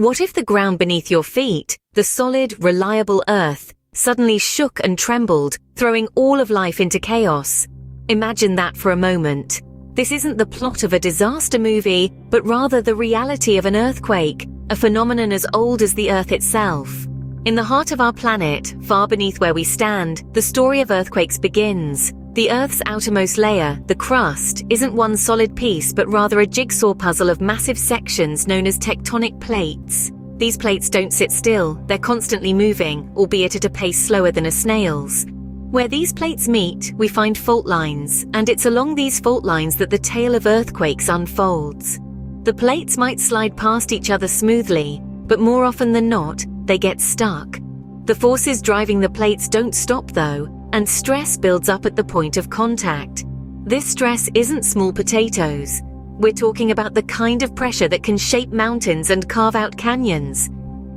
What if the ground beneath your feet, the solid, reliable earth, suddenly shook and trembled, throwing all of life into chaos? Imagine that for a moment. This isn't the plot of a disaster movie, but rather the reality of an earthquake, a phenomenon as old as the Earth itself. In the heart of our planet, far beneath where we stand, the story of earthquakes begins. The Earth's outermost layer, the crust, isn't one solid piece but rather a jigsaw puzzle of massive sections known as tectonic plates. These plates don't sit still, they're constantly moving, albeit at a pace slower than a snail's. Where these plates meet, we find fault lines, and it's along these fault lines that the tale of earthquakes unfolds. The plates might slide past each other smoothly, but more often than not, they get stuck. The forces driving the plates don't stop though, and stress builds up at the point of contact. This stress isn't small potatoes. We're talking about the kind of pressure that can shape mountains and carve out canyons.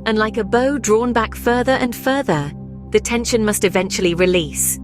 And like a bow drawn back further and further, the tension must eventually release.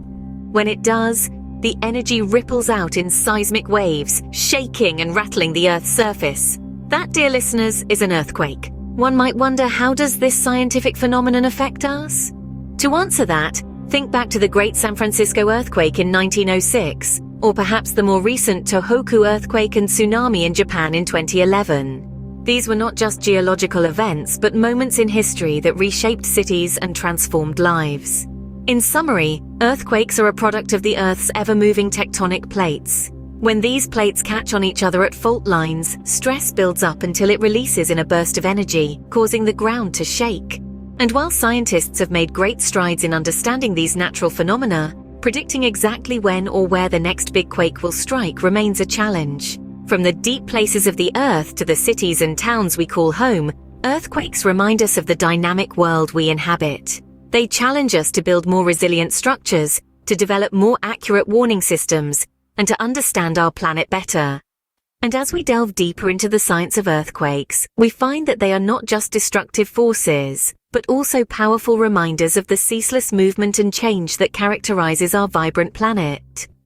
When it does, the energy ripples out in seismic waves, shaking and rattling the Earth's surface. That, dear listeners, is an earthquake. One might wonder, how does this scientific phenomenon affect us? To answer that, think back to the Great San Francisco earthquake in 1906, or perhaps the more recent Tohoku earthquake and tsunami in Japan in 2011. These were not just geological events, but moments in history that reshaped cities and transformed lives. In summary, earthquakes are a product of the Earth's ever-moving tectonic plates. When these plates catch on each other at fault lines, stress builds up until it releases in a burst of energy, causing the ground to shake. And while scientists have made great strides in understanding these natural phenomena, predicting exactly when or where the next big quake will strike remains a challenge. From the deep places of the Earth to the cities and towns we call home, earthquakes remind us of the dynamic world we inhabit. They challenge us to build more resilient structures, to develop more accurate warning systems, and to understand our planet better. And as we delve deeper into the science of earthquakes, we find that they are not just destructive forces, but also powerful reminders of the ceaseless movement and change that characterizes our vibrant planet.